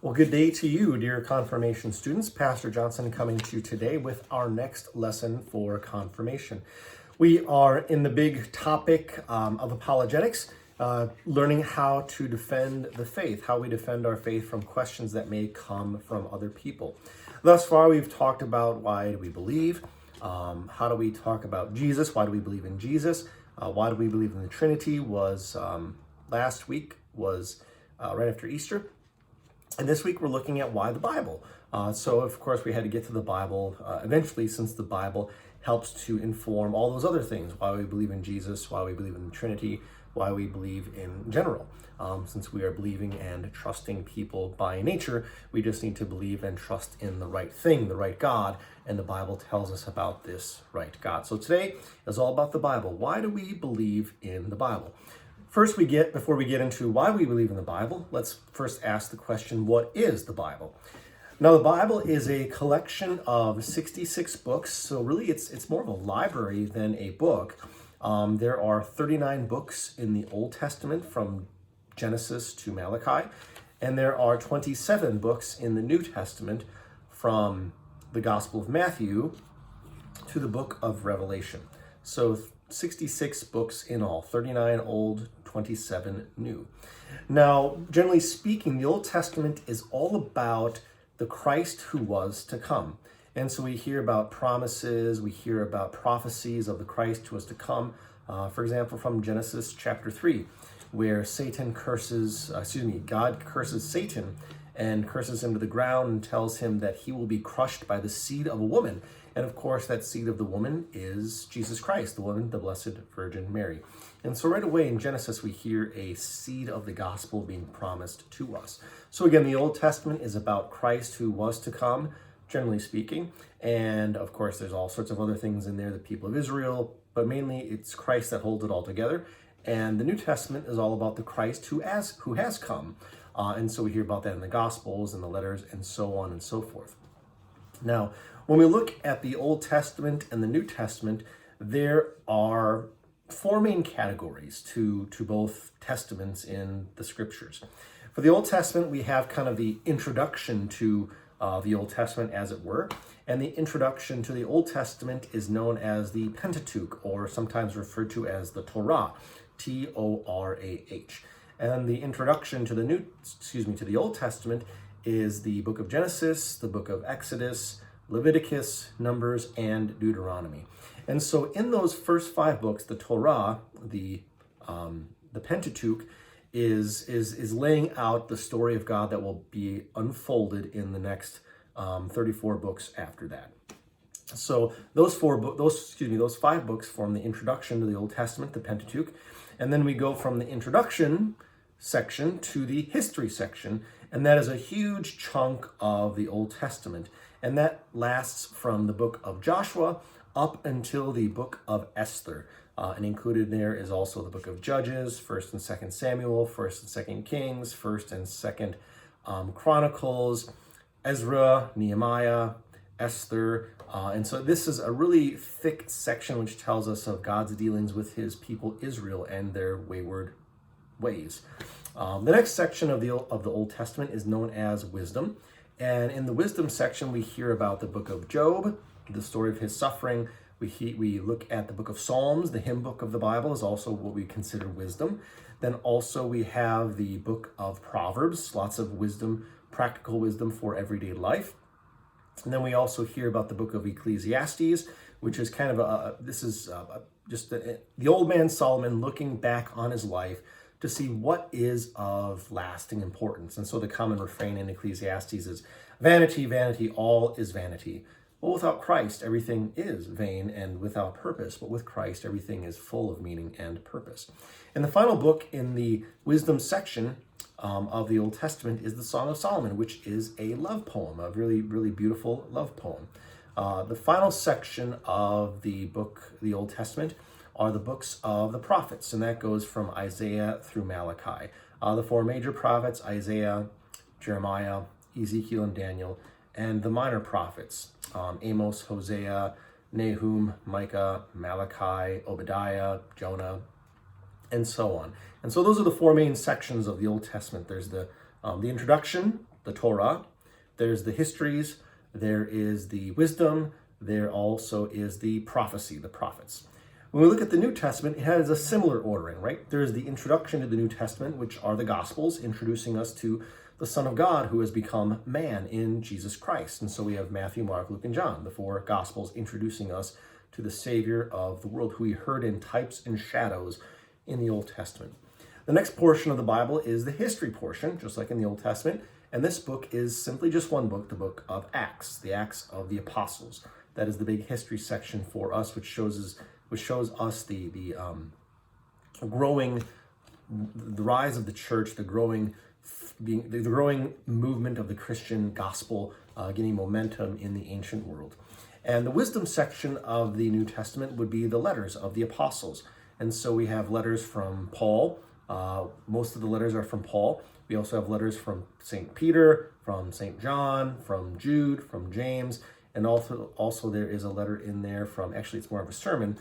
Well, good day to you, dear confirmation students. Pastor Johnson coming to you today with our next lesson for confirmation. We are in the big topic of apologetics, learning how to defend the faith, how we defend our faith from questions that may come from other people. Thus far, we've talked about why do we believe, how do we talk about Jesus, why do we believe in Jesus, why do we believe in the Trinity was last week, was right after Easter. And this week we're looking at why the Bible. So of course we had to get to the Bible eventually, since the Bible helps to inform all those other things, why we believe in Jesus, why we believe in the Trinity, why we believe in general. Since we are believing and trusting people by nature, we just need to believe and trust in the right thing, the right God, and the Bible tells us about this right God. So today is all about the Bible. Why do we believe in the Bible? First, before we get into why we believe in the Bible, let's first ask the question, what is the Bible? Now, the Bible is a collection of 66 books, so really it's more of a library than a book. There are 39 books in the Old Testament from Genesis to Malachi, and there are 27 books in the New Testament from the Gospel of Matthew to the book of Revelation. So 66 books in all, 39 old, 27 new. Now, generally speaking, the Old Testament is all about the Christ who was to come. And so we hear about promises, we hear about prophecies of the Christ who was to come. For example, from Genesis chapter 3, where God curses Satan and curses him to the ground and tells him that he will be crushed by the seed of a woman. And of course, that seed of the woman is Jesus Christ, the woman, the Blessed Virgin Mary. And so right away in Genesis, we hear a seed of the gospel being promised to us. So again, the Old Testament is about Christ who was to come, generally speaking. And of course, there's all sorts of other things in there, the people of Israel, but mainly it's Christ that holds it all together. And the New Testament is all about the Christ who has come. And so we hear about that in the Gospels and the letters and so on and so forth. Now, when we look at the Old Testament and the New Testament, there are four main categories to both testaments in the scriptures. For the Old Testament, we have kind of the introduction to the Old Testament, as it were. And the introduction to the Old Testament is known as the Pentateuch, or sometimes referred to as the Torah, Torah. And the introduction to the Old Testament is the book of Genesis, the book of Exodus, Leviticus, Numbers, and Deuteronomy. And so in those first five books, the Torah, the Pentateuch, is laying out the story of God that will be unfolded in the next 34 books after that. So those five books form the introduction to the Old Testament, the Pentateuch, and then we go from the introduction section to the history section, and that is a huge chunk of the Old Testament, and that lasts from the book of Joshua up until the book of Esther. And included there is also the book of Judges, 1st and 2nd Samuel, 1st and 2nd Kings, 1st and 2nd Chronicles, Ezra, Nehemiah, Esther. And so this is a really thick section which tells us of God's dealings with his people Israel and their wayward ways. The next section of the Old Testament is known as wisdom. And in the wisdom section, we hear about the book of Job, the story of his suffering. We look at the book of Psalms. The hymn book of the Bible is also what we consider wisdom. Then also we have the book of Proverbs, lots of wisdom, practical wisdom for everyday life. And then we also hear about the book of Ecclesiastes, which is kind of just the old man Solomon looking back on his life to see what is of lasting importance. And so the common refrain in Ecclesiastes is, vanity, vanity, all is vanity. Well, without Christ, everything is vain and without purpose, but with Christ, everything is full of meaning and purpose. And the final book in the wisdom section of the Old Testament is the Song of Solomon, which is a love poem, a really, really beautiful love poem. The final section of the Old Testament, are the books of the prophets, and that goes from Isaiah through Malachi. The four major prophets, Isaiah, Jeremiah, Ezekiel, and Daniel, and the minor prophets, Amos, Hosea, Nahum, Micah, Malachi, Obadiah, Jonah, and so on. And so those are the four main sections of the Old Testament. There's the introduction the Torah, there's the histories, there is the wisdom, there also is the prophecy, the prophets. When we look at the New Testament, it has a similar ordering, right? There's the introduction to the New Testament, which are the Gospels, introducing us to the Son of God who has become man in Jesus Christ. And so we have Matthew, Mark, Luke, and John, the four Gospels introducing us to the Savior of the world, who we heard in types and shadows in the Old Testament. The next portion of the Bible is the history portion, just like in the Old Testament. And this book is simply just one book, the book of Acts, the Acts of the Apostles. That is the big history section for us, which shows us the growing, the rise of the church, the growing movement of the Christian gospel, gaining momentum in the ancient world. And the wisdom section of the New Testament would be the letters of the apostles. And so we have letters from Paul. Most of the letters are from Paul. We also have letters from St. Peter, from St. John, from Jude, from James, and also there is a letter in there from, actually it's more of a sermon,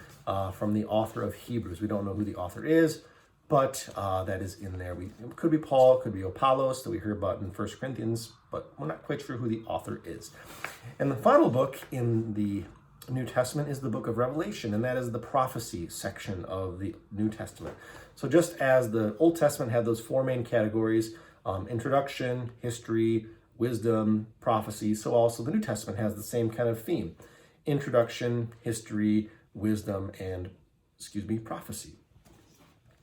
from the author of Hebrews. We don't know who the author is, but that is in there. It could be Paul, it could be Apollos that we heard about in 1 Corinthians, but we're not quite sure who the author is. And the final book in the New Testament is the book of Revelation, and that is the prophecy section of the New Testament. So just as the Old Testament had those four main categories, introduction, history, wisdom, prophecy, so also the New Testament has the same kind of theme: introduction, history, wisdom, and, prophecy.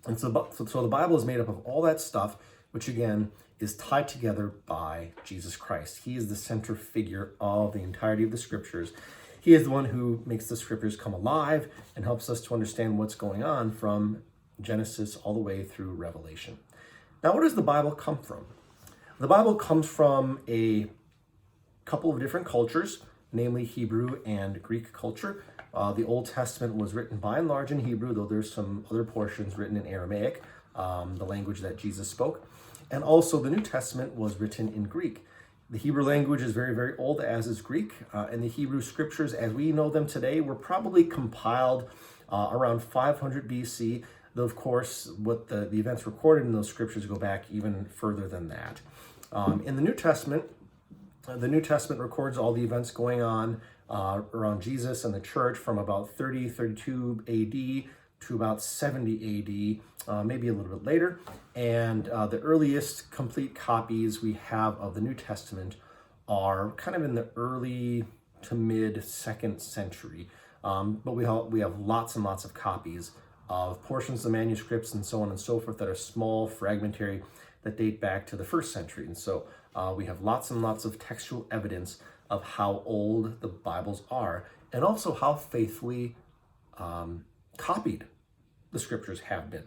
And so the Bible is made up of all that stuff, which again is tied together by Jesus Christ. He is the center figure of the entirety of the scriptures. He is the one who makes the scriptures come alive and helps us to understand what's going on from Genesis all the way through Revelation. Now, where does the Bible come from? The Bible comes from a couple of different cultures, namely Hebrew and Greek culture. The Old Testament was written by and large in Hebrew, though there's some other portions written in Aramaic, the language that Jesus spoke. And also the New Testament was written in Greek. The Hebrew language is very, very old, as is Greek, and the Hebrew scriptures as we know them today were probably compiled around 500 BC, though of course what the events recorded in those scriptures go back even further than that. In the New Testament records all the events going on around Jesus and the church from about 32 AD to about 70 AD, maybe a little bit later. And the earliest complete copies we have of the New Testament are kind of in the early to mid 2nd century. But we have lots and lots of copies of portions of manuscripts and so on and so forth that are small, fragmentary, that date back to the 1st century. And so we have lots and lots of textual evidence of how old the Bibles are, and also how faithfully copied the scriptures have been,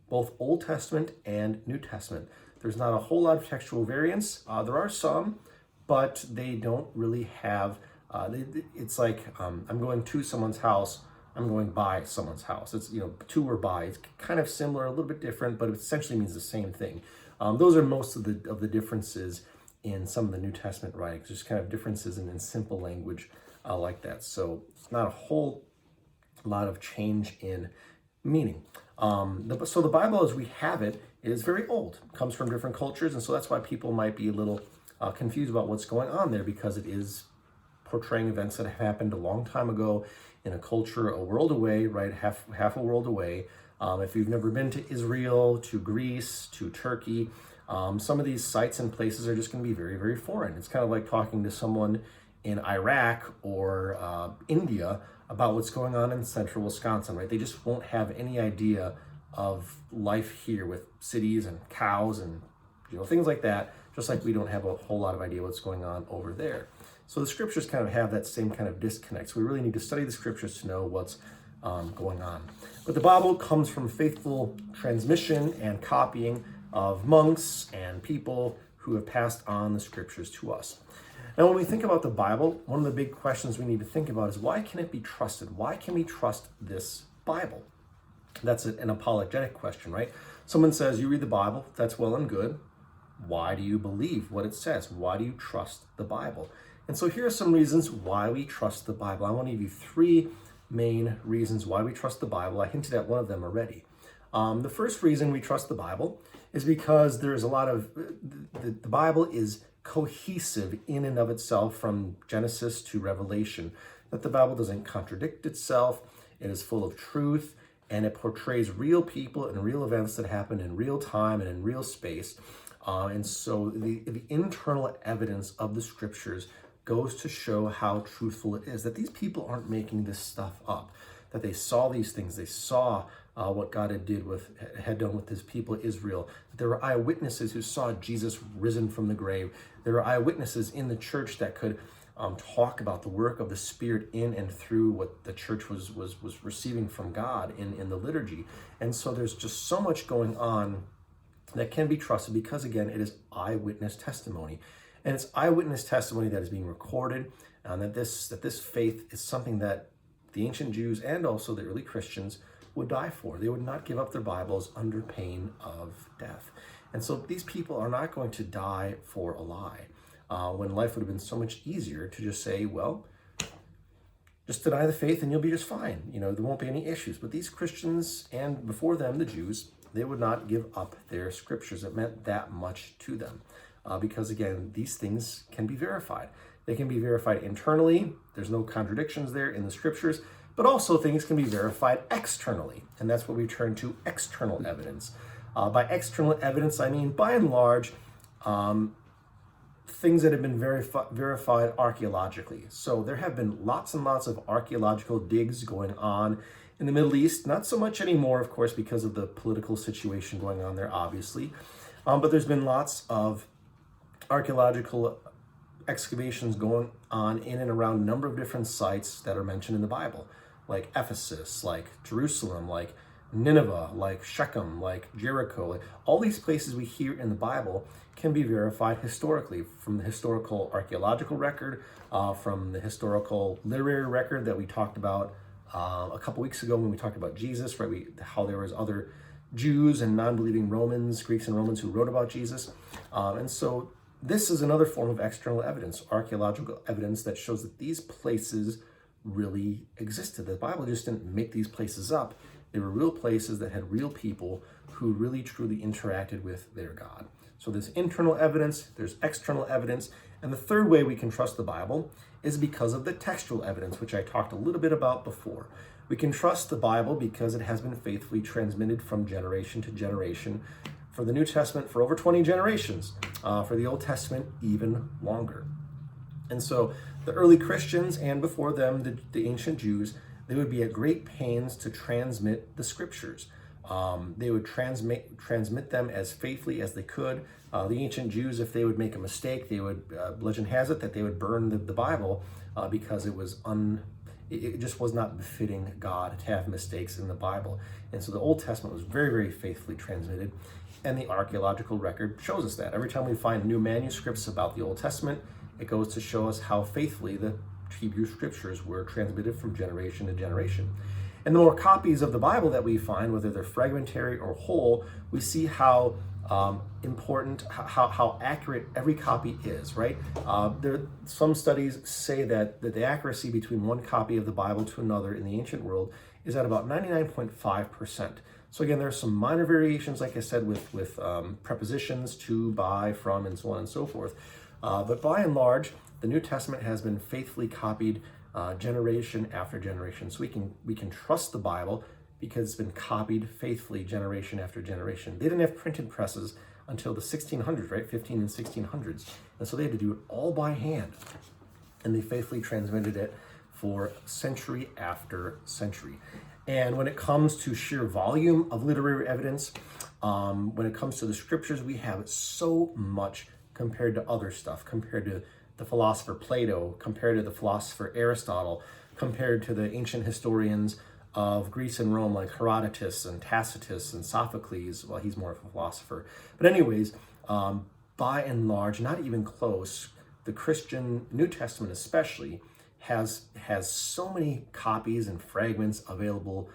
both Old Testament and New Testament. There's not a whole lot of textual variance. There are some, but they don't really have, it's like I'm going to someone's house, I'm going by someone's house. It's, to or by. It's kind of similar, a little bit different, but it essentially means the same thing. Those are most of the differences in some of the New Testament writings, just kind of differences in simple language like that. So it's not a whole lot of change in meaning. So the Bible as we have it is very old, comes from different cultures, and so that's why people might be a little confused about what's going on there, because it is portraying events that have happened a long time ago in a culture a world away, right? Half a world away. If you've never been to Israel, to Greece, to Turkey, some of these sites and places are just going to be very, very foreign. It's kind of like talking to someone in Iraq or India about what's going on in central Wisconsin, right? They just won't have any idea of life here with cities and cows and things like that, just like we don't have a whole lot of idea what's going on over there. So the scriptures kind of have that same kind of disconnect. So we really need to study the scriptures to know what's going on. But the Bible comes from faithful transmission and copying of monks and people who have passed on the scriptures to us. Now, when we think about the Bible, one of the big questions we need to think about is, why can it be trusted? Why can we trust this Bible? That's an apologetic question, right? Someone says, you read the Bible, that's well and good. Why do you believe what it says? Why do you trust the Bible? And so here are some reasons why we trust the Bible. I want to give you 3 main reasons why we trust the Bible. I hinted at one of them already. The first reason we trust the Bible is because there's a lot of, the Bible is cohesive in and of itself from Genesis to Revelation, that the Bible doesn't contradict itself, it is full of truth, and it portrays real people and real events that happen in real time and in real space. And so the internal evidence of the scriptures goes to show how truthful it is, that these people aren't making this stuff up, that they saw these things, they saw what God had done with his people Israel. There were eyewitnesses who saw Jesus risen from the grave. There were eyewitnesses in the church that could talk about the work of the Spirit in and through what the church was receiving from God in the liturgy. And so there's just so much going on that can be trusted because, again, it is eyewitness testimony. And it's eyewitness testimony that is being recorded, and that this faith is something that the ancient Jews and also the early Christians would die for. They would not give up their Bibles under pain of death. And so these people are not going to die for a lie, when life would have been so much easier to just say, well, just deny the faith and you'll be just fine. There won't be any issues. But these Christians, and before them, the Jews, they would not give up their scriptures. It meant that much to them. Because again, these things can be verified. They can be verified internally. There's no contradictions there in the scriptures, but also things can be verified externally. And that's what we turn to external evidence. By external evidence, I mean, by and large, things that have been verified archaeologically. So there have been lots and lots of archaeological digs going on in the Middle East. Not so much anymore, of course, because of the political situation going on there, obviously. But there's been lots of archaeological excavations going on in and around a number of different sites that are mentioned in the Bible, like Ephesus, like Jerusalem, like Nineveh, like Shechem, like Jericho. Like all these places we hear in the Bible can be verified historically from the historical archaeological record, from the historical literary record that we talked about a couple weeks ago when we talked about Jesus, right? How there was other Jews and non-believing Romans, Greeks and Romans who wrote about Jesus. And so this is another form of external evidence, archaeological evidence that shows that these places really existed. The Bible just didn't make these places up. They were real places that had real people who really truly interacted with their God. So there's internal evidence, there's external evidence, and the third way we can trust the Bible is because of the textual evidence, which I talked a little bit about before. We can trust the Bible because it has been faithfully transmitted from generation to generation. For the New Testament, for over 20 generations. For the Old Testament, even longer. And so the early Christians, and before them, the ancient Jews, they would be at great pains to transmit the scriptures. They would transmit them as faithfully as they could. The ancient Jews, if they would make a mistake, they would, legend has it, that they would burn the Bible because it just was not befitting God to have mistakes in the Bible. And so the Old Testament was very, very faithfully transmitted. And the archaeological record shows us that. Every time we find new manuscripts about the Old Testament, it goes to show us how faithfully the Hebrew scriptures were transmitted from generation to generation. And the more copies of the Bible that we find, whether they're fragmentary or whole, we see how important, how accurate every copy is, right? Some studies say that the accuracy between one copy of the Bible to another in the ancient world is at about 99.5%. So again, there are some minor variations, like I said, with prepositions, to, by, from, and so on and so forth. But by and large, the New Testament has been faithfully copied generation after generation. So we can trust the Bible because it's been copied faithfully generation after generation. They didn't have printed presses until the 1600s, right? 15 and 1600s. And so they had to do it all by hand. And they faithfully transmitted it for century after century. And when it comes to sheer volume of literary evidence, when it comes to the scriptures, we have so much compared to other stuff, compared to the philosopher Plato, compared to the philosopher Aristotle, compared to the ancient historians of Greece and Rome like Herodotus and Tacitus and Sophocles. Well, he's more of a philosopher. But anyways, by and large, not even close, the Christian New Testament especially has so many copies and fragments available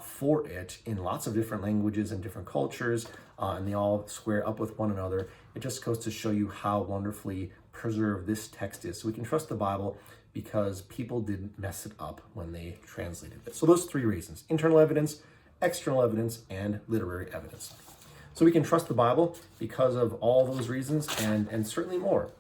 for it in lots of different languages and different cultures, and they all square up with one another. It just goes to show you how wonderfully preserved this text is. So we can trust the Bible because people didn't mess it up when they translated it. So those three reasons: internal evidence, external evidence, and literary evidence. So we can trust the Bible because of all those reasons and certainly more.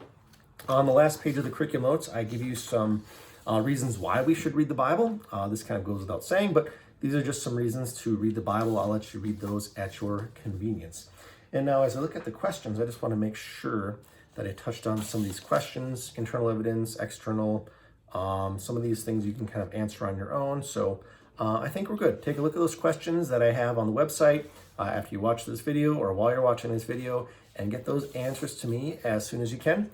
On the last page of the curriculum notes, I give you some reasons why we should read the Bible. This kind of goes without saying, but these are just some reasons to read the Bible. I'll let you read those at your convenience. And now as I look at the questions, I just want to make sure that I touched on some of these questions: internal evidence, external. Some of these things you can kind of answer on your own. So I think we're good. Take a look at those questions that I have on the website after you watch this video or while you're watching this video, and get those answers to me as soon as you can.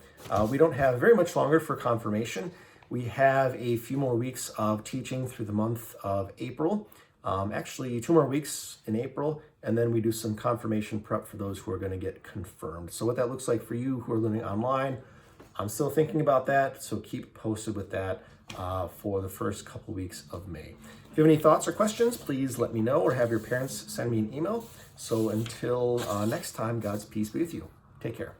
We don't have very much longer for confirmation. We have a few more weeks of teaching through the month of April. Actually, 2 more weeks in April, and then we do some confirmation prep for those who are going to get confirmed. So what that looks like for you who are learning online, I'm still thinking about that, so keep posted with that for the first couple weeks of May. If you have any thoughts or questions, please let me know, or have your parents send me an email. So until next time, God's peace be with you. Take care.